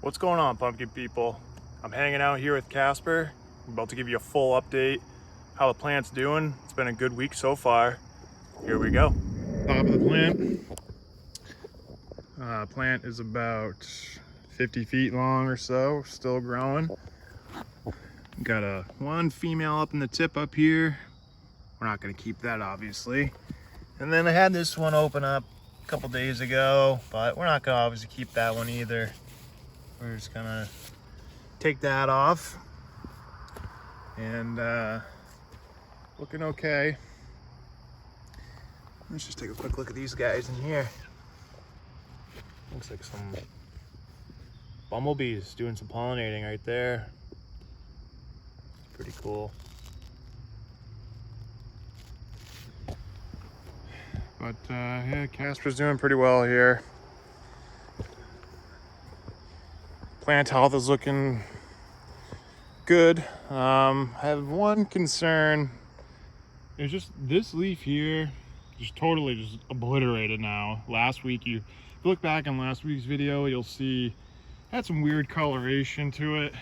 What's going on, pumpkin people? I'm hanging out here with Casper. I'm about to give you a full update how the plant's doing. It's been a good week so far. Here we go. Top of the plant. Plant is about 50 feet long or so, still growing. Got one female up in the tip up here. We're not gonna keep that, obviously. And then I had this one open up a couple days ago, but we're not gonna obviously keep that one either. We're just gonna take that off, and looking okay. Let's just take a quick look at these guys in here. Looks like some bumblebees doing some pollinating right there. Pretty cool. But yeah, Casper's doing pretty well here. Plant health is looking good. I have one concern. It's just this leaf here, just totally just obliterated now. Last week, if you look back on last week's video, you'll see it had some weird coloration to it.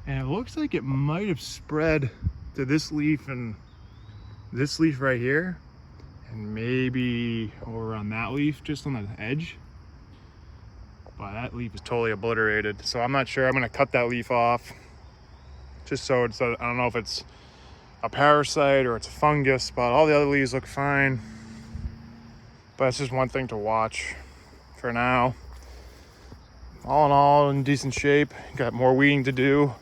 And it looks like it might have spread to this leaf and this leaf right here. And maybe over on that leaf, just on the edge. But that leaf is totally obliterated. So I'm not sure. I'm gonna cut that leaf off. Just so it's, I don't know if it's a parasite or it's a fungus, but all the other leaves look fine. But it's just one thing to watch for now. All in all, in decent shape. Got more weeding to do.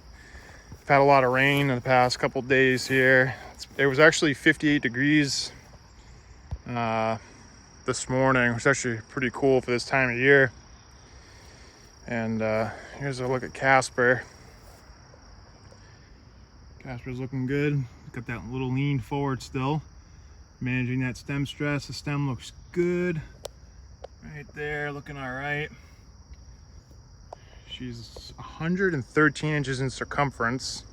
I've had a lot of rain in the past couple days here. It was actually 58 degrees this morning, which is actually pretty cool for this time of year. And here's a look at Casper. Casper's looking good. Got that little lean forward still. Managing that stem stress. The stem looks good. Right there, looking all right. She's 113 inches in circumference.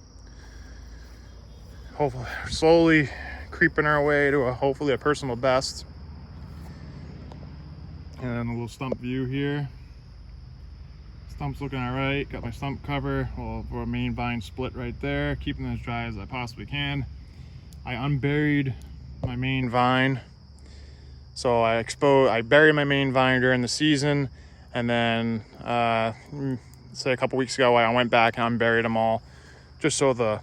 Hopefully, slowly creeping our way to hopefully a personal best. And then a little stump view here. Stump's looking all right. Got my stump cover. Well, our main vine split right there. Keeping them as dry as I possibly can. I unburied my main vine. So I buried my main vine during the season, and then say a couple weeks ago I went back and unburied them all, just so the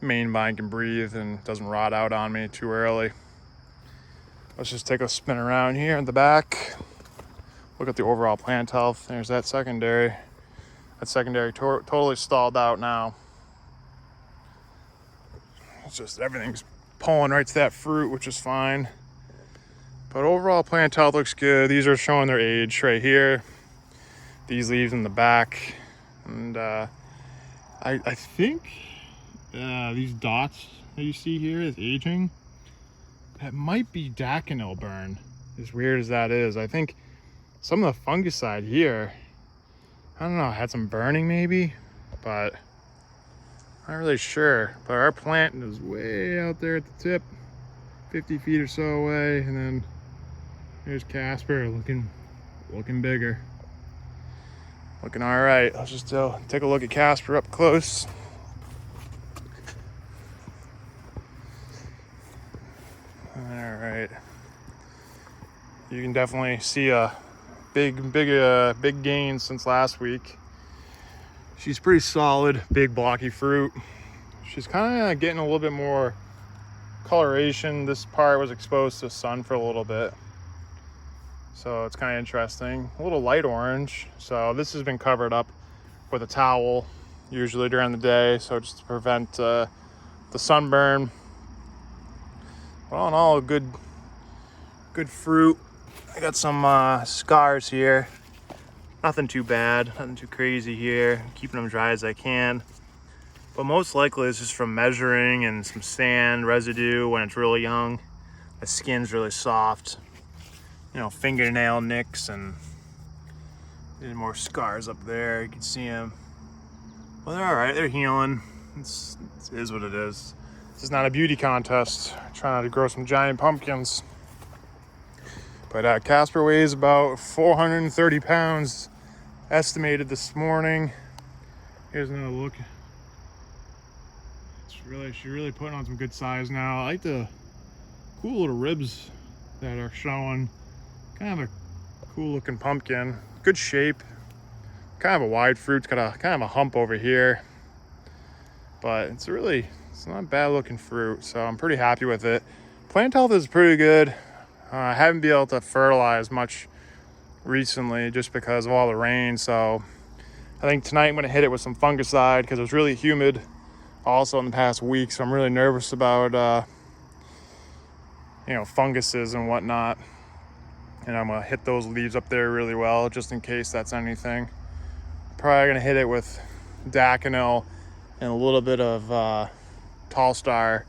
main vine can breathe and doesn't rot out on me too early. Let's just take a spin around here in the back. Look at the overall plant health. There's that secondary. That secondary totally stalled out now. It's just everything's pulling right to that fruit, which is fine. But overall plant health looks good. These are showing their age right here. These leaves in the back. And I think these dots that you see here is aging. That might be daconil burn, as weird as that is. I think some of the fungicide here, I don't know, had some burning maybe, but not really sure. But our plant is way out there at the tip, 50 feet or so away, and then there's Casper looking bigger. Looking all right. Let's just take a look at Casper up close. All right. You can definitely see a big gain since last week. She's pretty solid, big blocky fruit. She's kind of getting a little bit more coloration. This part was exposed to the sun for a little bit, so it's kind of interesting. A little light orange. So this has been covered up with a towel, usually during the day, so just to prevent the sunburn. But all in all, good fruit. I got some scars here. Nothing too bad, nothing too crazy here. Keeping them dry as I can. But most likely it's just from measuring and some sand residue when it's really young. The skin's really soft. You know, fingernail nicks, and there's more scars up there. You can see them. Well, they're all right. They're healing. It is what it is. This is not a beauty contest. I'm trying to grow some giant pumpkins. But Casper weighs about 430 pounds estimated this morning. Here's another look. She's really putting on some good size now. I like the cool little ribs that are showing. Kind of a cool looking pumpkin. Good shape. Kind of a wide fruit. It's got a kind of a hump over here. But it's not a bad looking fruit. So I'm pretty happy with it. Plant health is pretty good. I haven't been able to fertilize much recently just because of all the rain. So I think tonight I'm going to hit it with some fungicide because it was really humid also in the past week. So I'm really nervous about, funguses and whatnot. And I'm going to hit those leaves up there really well just in case that's anything. Probably going to hit it with Daconil and a little bit of Tall Star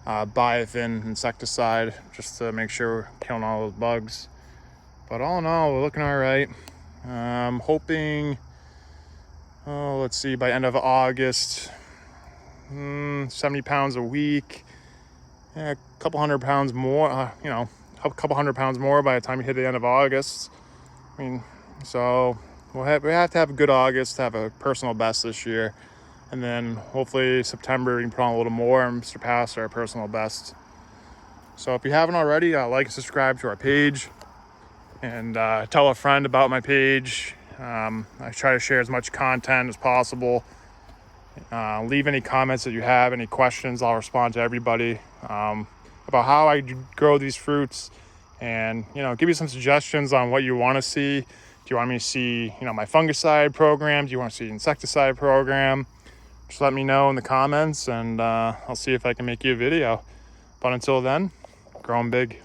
Biothin insecticide just to make sure we're killing all those bugs. But all in all, we're looking all right. I'm hoping, let's see, by end of August, 70 pounds a week, a couple hundred pounds more, a couple hundred pounds more by the time we hit the end of August. So we have to have a good August to have a personal best this year. And then hopefully September we can put on a little more and surpass our personal best. So if you haven't already, like and subscribe to our page and tell a friend about my page. I try to share as much content as possible. Leave any comments that you have, any questions. I'll respond to everybody about how I grow these fruits, and give me some suggestions on what you want to see. Do you want me to see my fungicide program? Do you want to see insecticide program? Just let me know in the comments, and I'll see if I can make you a video. But until then, grow 'em big.